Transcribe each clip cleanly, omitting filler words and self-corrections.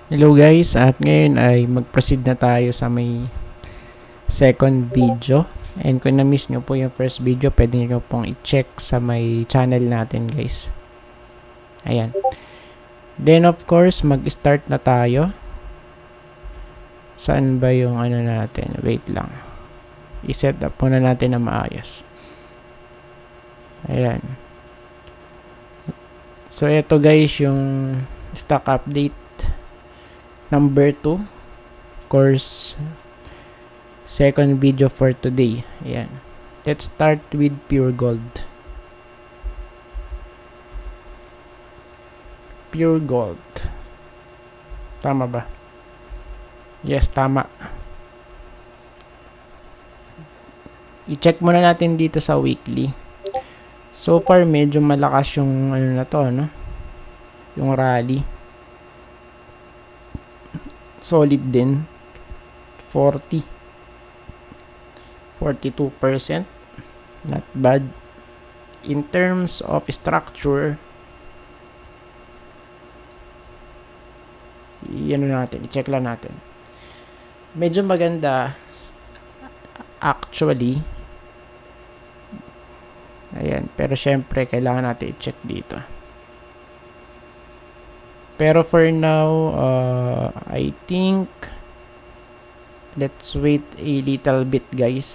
Hello guys, at ngayon ay mag-proceed na tayo sa may second video. And kung na-miss nyo po yung first video, pwede nyo pong i-check sa may channel natin guys. Ayan. Then of course, mag-start na tayo. Saan ba yung ano natin? Wait lang. I-set up muna natin na maayos. Ayan. So ito guys yung stock update number 2. Of course, second video for today. Ayan. Let's start with pure gold. Pure gold. Tama ba? Yes, tama. I-check muna natin dito sa weekly. So far, medyo malakas yung ano na to, no? Yung rally. Solid din. 42%. Not bad. In terms of structure, yan natin. I-check lang natin. Medyo maganda. Actually. Ayan. Pero syempre, kailangan natin i-check dito. Pero for now, I think let's wait a little bit guys.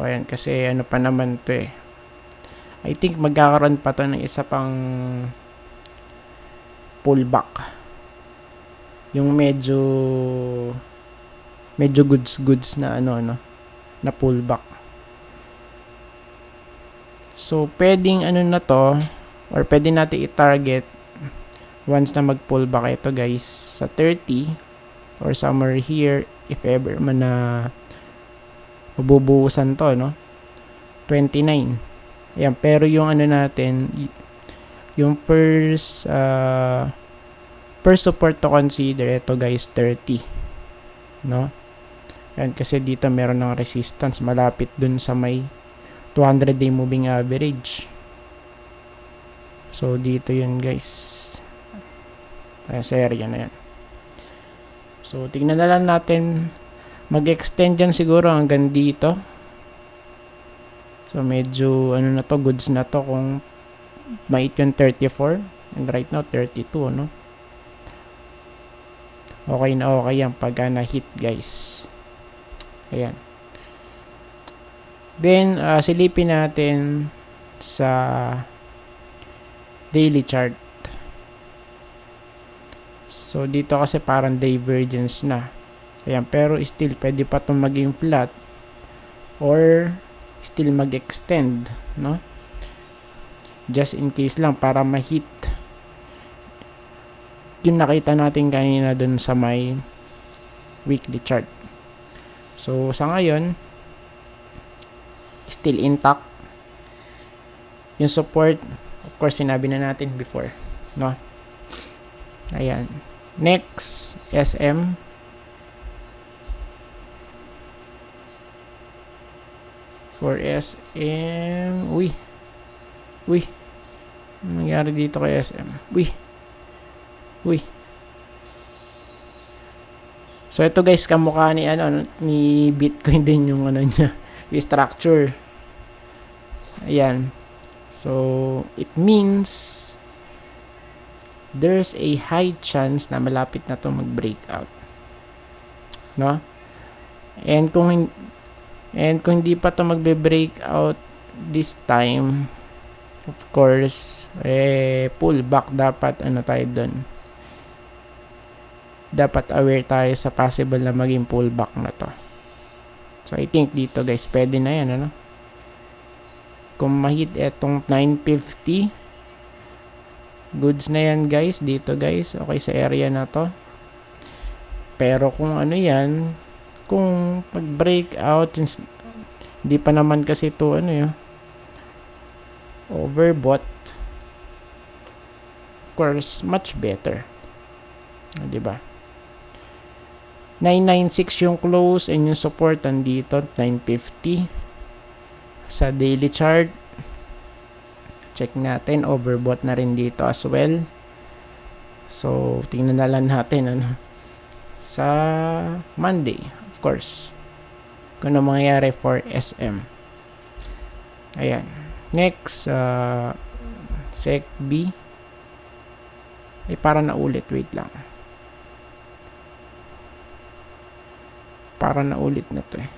O yan, kasi ano pa naman to eh. I think magkakaroon pa to ng isa pang pullback. Yung medyo goods na ano na pullback. So pwedeng ano na to, or pwede natin i-target once na mag-pullback ito guys sa 30 or somewhere here if ever man na mabubuhusan to, no? 29. Ayan, pero yung ano natin, yung first support to consider ito guys 30, no? Ayan, kasi dito meron ng resistance malapit dun sa may 200-day moving average. So, dito yun guys. Ayan, sa area na yan. So, tingnan na lang natin. Mag-extend yan siguro hanggang dito. So, medyo, ano na to, goods na to kung mait yung 34. And right now, 32, no? Okay na okay yan pagka na-hit guys. Ayan. Then, silipin natin sa daily chart. So, dito kasi parang divergence na. Ayan, pero still, pwede pa itong maging flat or still mag-extend, no? Just in case lang, para ma-hit yung nakita natin kanina dun sa may weekly chart. So, sa ngayon, still intact. Yung support, of course, sinabi na natin before, no? Ayan. Next, SM. For SM, uy. Anong nangyari dito kay SM? Uy. So, ito guys, kamukha ni, ni Bitcoin din yung ano niya, yung structure. Ayan. So, it means there's a high chance na malapit na to mag-breakout. No? And kung hindi pa to magbe-breakout this time, of course, pullback dapat tayo doon. Dapat aware tayo sa possible na maging pullback na to. So, I think dito guys, pwede na yan, ano? Kung ma-hit etong 950, goods na yan guys, dito guys, okay sa area na to. Pero kung ano yan, kung mag-breakout, hindi pa naman kasi to overbought, of course, much better. Diba? 996 yung close and yung support andito 950 sa daily chart. Check natin, overbought na rin dito as well. So, tingnan na lang natin ano sa Monday, of course, kung ano mangyayari for SM. Ayan. Next, SECB. Para naulit. Wait lang. Para naulit na to eh.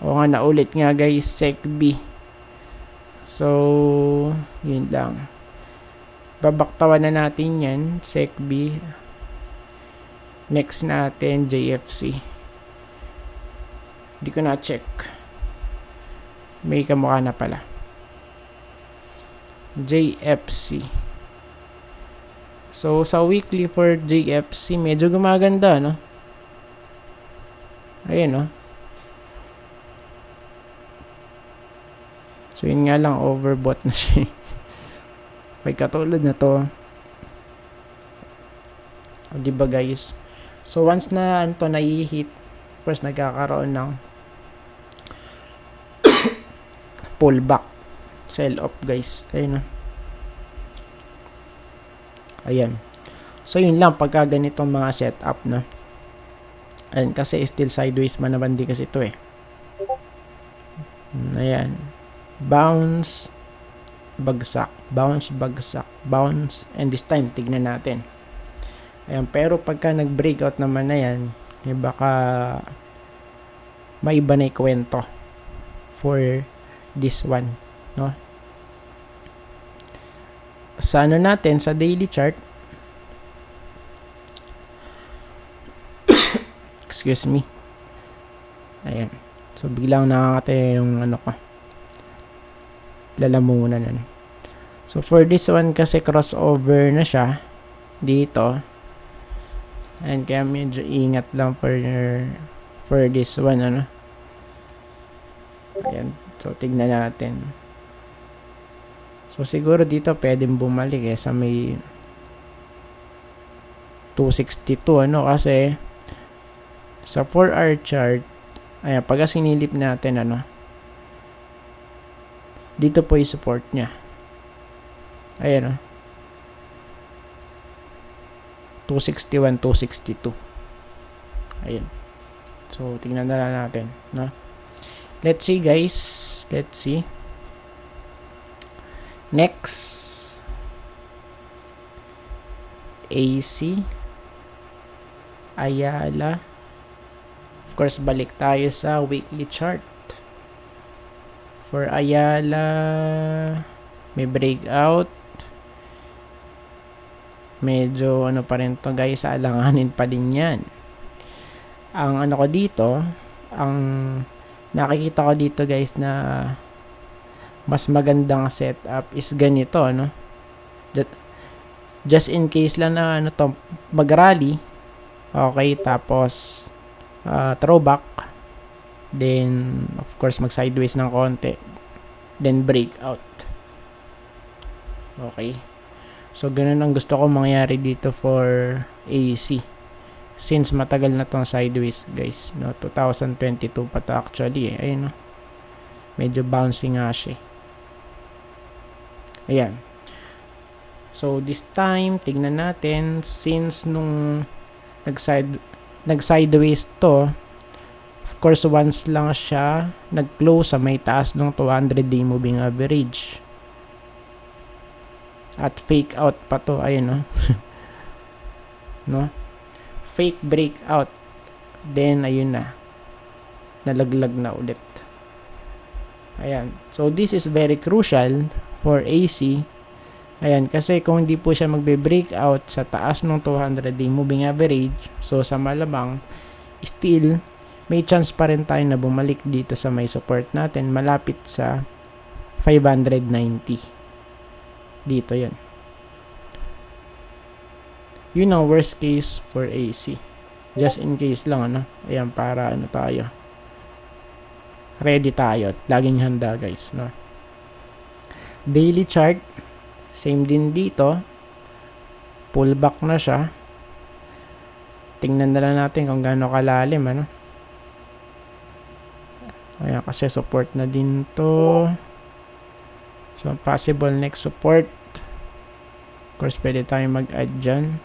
O nga, naulit nga guys, SECB. So, yun lang. Babaktawan na natin yan, SECB. Next natin, JFC. Hindi ko na-check. May kamukha na pala. JFC. So, sa weekly for JFC, medyo gumaganda, no? Ayan, no? So, yun nga lang, overbought na siya. May katulad na to. O, diba guys? So, once na ito nai-hit, of course, nagkakaroon ng pullback. Sell off guys. Ayun na. Ayan. So, yun lang pagka ganitong mga setup na. Ayan, kasi still sideways man naman di kasi ito eh. Ayan. Bounce. Bagsak. Bounce, bagsak. Bounce. And this time, tignan natin. Ayan, pero pagka nag-breakout naman na yan, eh baka may iba na kwento for this one, no? Sa ano natin, sa daily chart, excuse me. Ayan. So, biglang nakakate yung ano ko. Lalamunan na. So, for this one kasi crossover na siya dito. And kaya medyo ingat lang for this one, ano. Ayan. So, tignan natin. So, siguro dito pwedeng bumalik sa may 262, ano, kasi sa 4-hour chart, ayan, pagka sinilip natin, ano, dito po yung support niya. Ayan, 261, 262. Ayan. So, tingnan na lang natin, no? Let's see, guys. Let's see. Next. AC. Ayala. Of course, balik tayo sa weekly chart. For Ayala, may breakout. Medyo ano pa rin to guys, alanganin pa din yan. Ang ano ko dito, ang nakikita ko dito guys na mas magandang setup is ganito, no? Just in case lang na ano to, mag-rally. Okay, tapos throwback. Then, of course, mag-sideways ng konti. Then, breakout. Okay. So, ganun ang gusto ko mangyari dito for AC. Since matagal na tong sideways, guys. No? 2022 pa to actually. Ayun, no? Medyo bouncy nga siya. Ayan. So, this time, tignan natin. Since nung nag-sideways to, of course, once lang siya nag-close sa may taas ng 200-day moving average. At fake out pa to. Ayun, no? No? Fake breakout. Then, ayun na. Nalaglag na ulit. Ayan. So, this is very crucial for AC. Ayan. Kasi kung hindi po siya magbe-breakout sa taas ng 200-day moving average, so, sa malamang, still, may chance pa rin tayo na bumalik dito sa may support natin. Malapit sa 590. Dito yan. Yun ang worst case for AC. Just in case lang, ano. Ayan, para ano tayo. Ready tayo. Laging handa, guys, no. Daily chart. Same din dito. Pullback na siya. Tingnan na lang natin kung gaano kalalim, ano. Ayan, kasi support na din to. So, possible next support. course, pwede tayo mag-add dyan.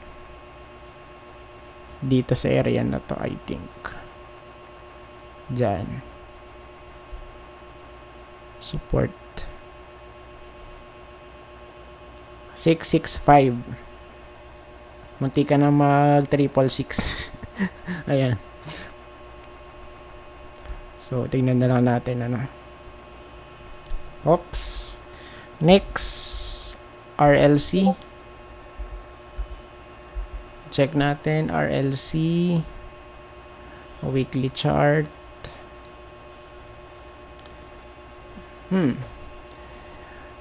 Dito sa area na to, I think. Dyan. Support. 665. Munti ka na mag 666. Ayan. So, tingnan na lang natin, ano. Oops. Next, RLC. Check natin, RLC. Weekly chart.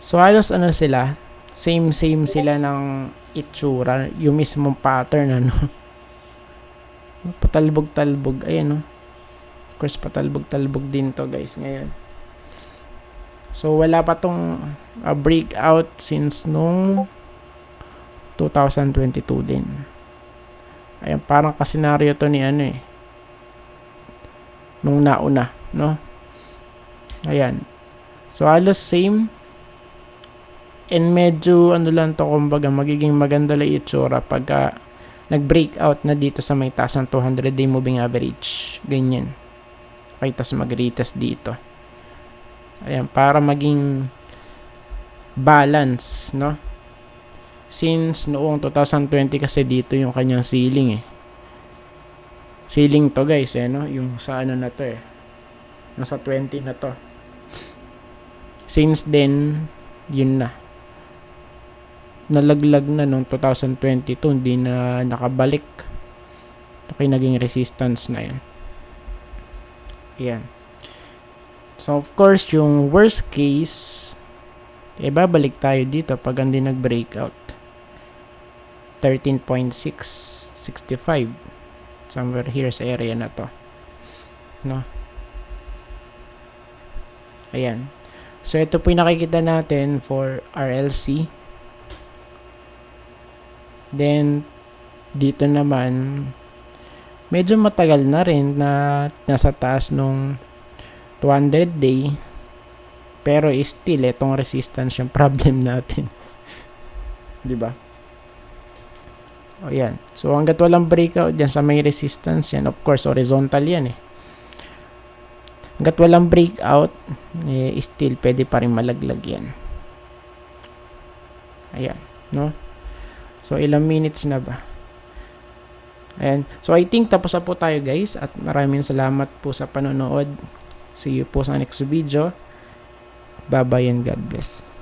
So, halos ano sila? Same sila ng itsura. Yung mismong pattern, ano. Patalbog-talbog. Ayan, no. Of course, patalbog-talbog din to, guys, ngayon. So, wala pa tong breakout since nung 2022 din. Ayan, parang kasenaryo to ni ano eh. Nung nauna, no? Ayan. So, halos same. And medyo, ano lang to, kumbaga, magiging maganda lang itsura pagka nag-breakout na dito sa may taas ng 200-day moving average. Ganyan. Okay, tas mag-retest dito. Ayan, para maging balance, no? Since noong 2020 kasi dito yung kanyang ceiling eh. Ceiling to, guys, eh, no? Yung sa ano na to eh. Nasa 20 na to. Since then, yun na. Nalaglag na noong 2022, hindi na nakabalik. Okay, naging resistance na yun. Ayan. So, of course, yung worst case, babalik tayo dito pag hindi nag-breakout. 13.665. Somewhere here sa area na to. No? Ayan. So, ito po yung nakikita natin for RLC. Then, dito naman, medyo matagal na rin na nasa taas nung 200 day. Pero still, itong resistance yung problem natin. Diba? O yan. So, hanggat walang breakout dyan sa may resistance yan, of course, horizontal yan eh. Hanggat walang breakout, still, pwede pa rin malaglag yan. Ayan. No? So, ilang minutes na ba? Ayan. So, I think tapos na po tayo, guys. At maraming salamat po sa panonood. See you po sa next video. Bye-bye and God bless.